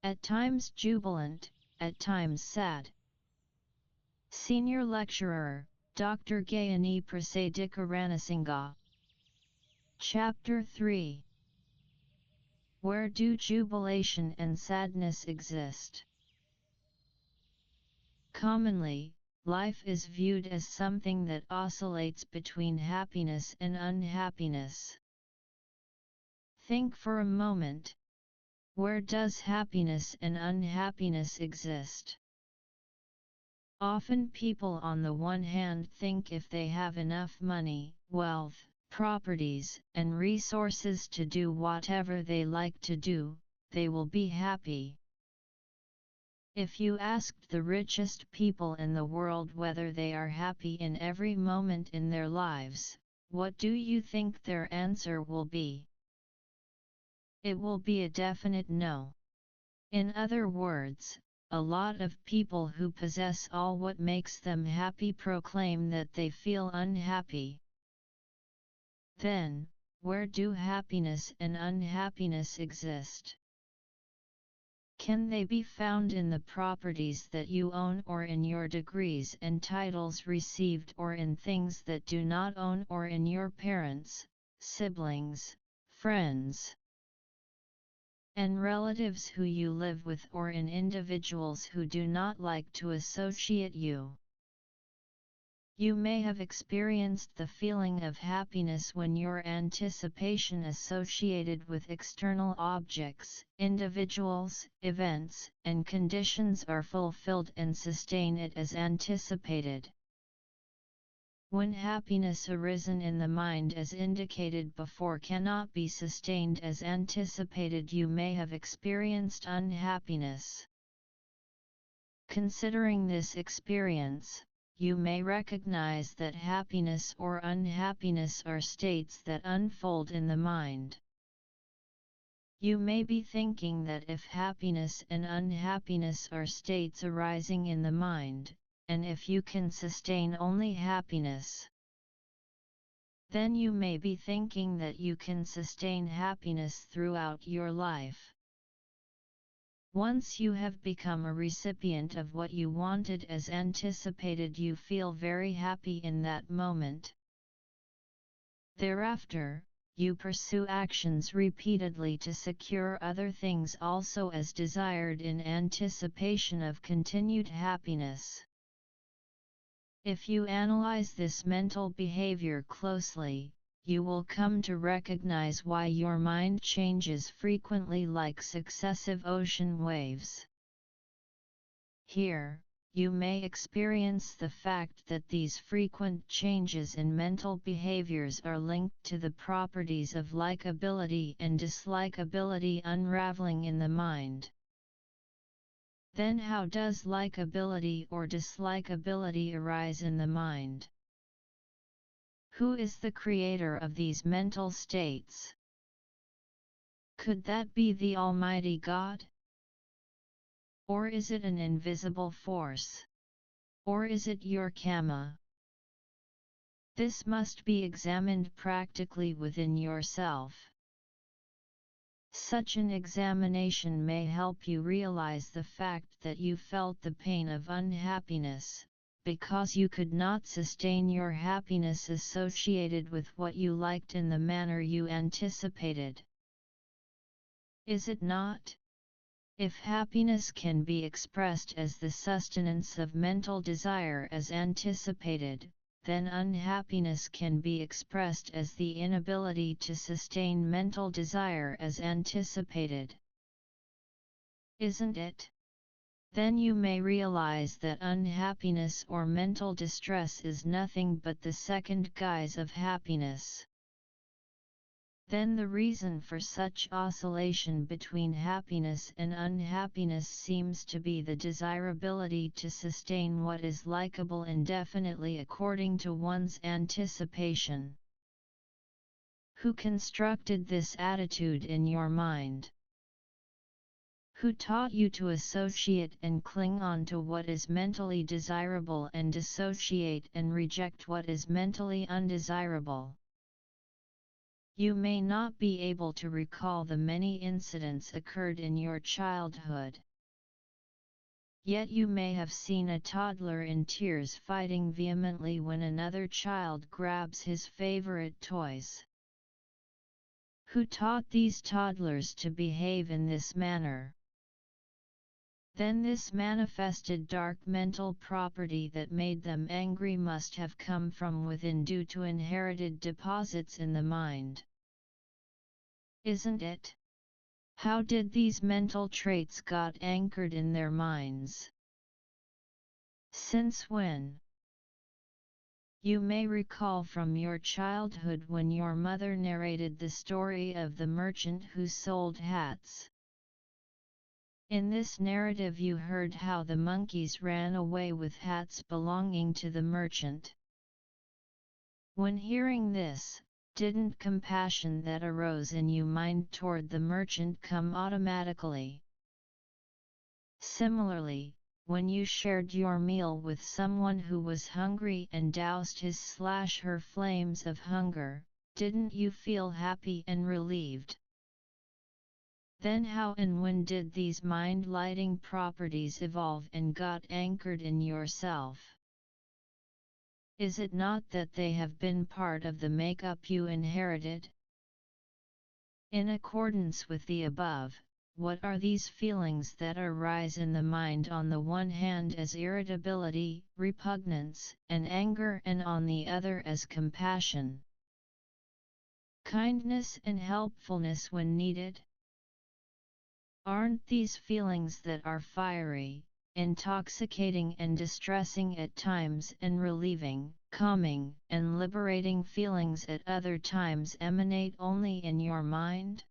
at times jubilant, at times sad. Senior Lecturer, Dr.Gayani Prasadika Ranasinghe. Chapter 3. Where do jubilation and sadness exist? Commonly, life is viewed as something that oscillates between happiness and unhappiness. Think for a moment. Where does happiness and unhappiness exist? Often people on the one hand think if they have enough money, wealth, properties, and resources to do whatever they like to do, they will be happy. If you asked the richest people in the world whether they are happy in every moment in their lives, what do you think their answer will be? It will be a definite no. In other words, a lot of people who possess all what makes them happy proclaim that they feel unhappy. Then, where do happiness and unhappiness exist? Can they be found in the properties that you own or in your degrees and titles received or in things that do not own or in your parents, siblings, friends, and relatives who you live with or in individuals who do not like to associate you? You may have experienced the feeling of happiness when your anticipation associated with external objects, individuals, events, and conditions are fulfilled and sustain it as anticipated. When happiness arisen in the mind as indicated before cannot be sustained as anticipated, you may have experienced unhappiness. Considering this experience, you may recognize that happiness or unhappiness are states that unfold in the mind. You may be thinking that if happiness and unhappiness are states arising in the mind, and if you can sustain only happiness, then you may be thinking that you can sustain happiness throughout your life. Once you have become a recipient of what you wanted as anticipated, you feel very happy in that moment. Thereafter, you pursue actions repeatedly to secure other things also as desired in anticipation of continued happiness. If you analyze this mental behavior closely, you will come to recognize why your mind changes frequently like successive ocean waves. Here, you may experience the fact that these frequent changes in mental behaviors are linked to the properties of likability and dislikability unraveling in the mind. Then how does likability or dislikability arise in the mind? Who is the creator of these mental states? Could that be the Almighty God? Or is it an invisible force? Or is it your karma? This must be examined practically within yourself. Such an examination may help you realize the fact that you felt the pain of unhappiness, because you could not sustain your happiness associated with what you liked in the manner you anticipated. Is it not? If happiness can be expressed as the sustenance of mental desire as anticipated, then unhappiness can be expressed as the inability to sustain mental desire as anticipated. Isn't it? Then you may realize that unhappiness or mental distress is nothing but the second guise of happiness. Then the reason for such oscillation between happiness and unhappiness seems to be the desirability to sustain what is likable indefinitely according to one's anticipation. Who constructed this attitude in your mind? Who taught you to associate and cling on to what is mentally desirable and dissociate and reject what is mentally undesirable? You may not be able to recall the many incidents occurred in your childhood. Yet you may have seen a toddler in tears fighting vehemently when another child grabs his favorite toys. Who taught these toddlers to behave in this manner? Then this manifested dark mental property that made them angry must have come from within due to inherited deposits in the mind. Isn't it? How did these mental traits got anchored in their minds? Since when? You may recall from your childhood when your mother narrated the story of the merchant who sold hats. In this narrative you heard how the monkeys ran away with hats belonging to the merchant. When hearing this, didn't compassion that arose in you mind toward the merchant come automatically? Similarly, when you shared your meal with someone who was hungry and doused his/her flames of hunger, didn't you feel happy and relieved? Then how and when did these mind-lighting properties evolve and got anchored in yourself? Is it not that they have been part of the makeup you inherited? In accordance with the above, what are these feelings that arise in the mind on the one hand as irritability, repugnance, and anger, and on the other as compassion, kindness and helpfulness when needed? Aren't these feelings that are fiery, intoxicating and distressing at times and relieving, calming and liberating feelings at other times emanate only in your mind?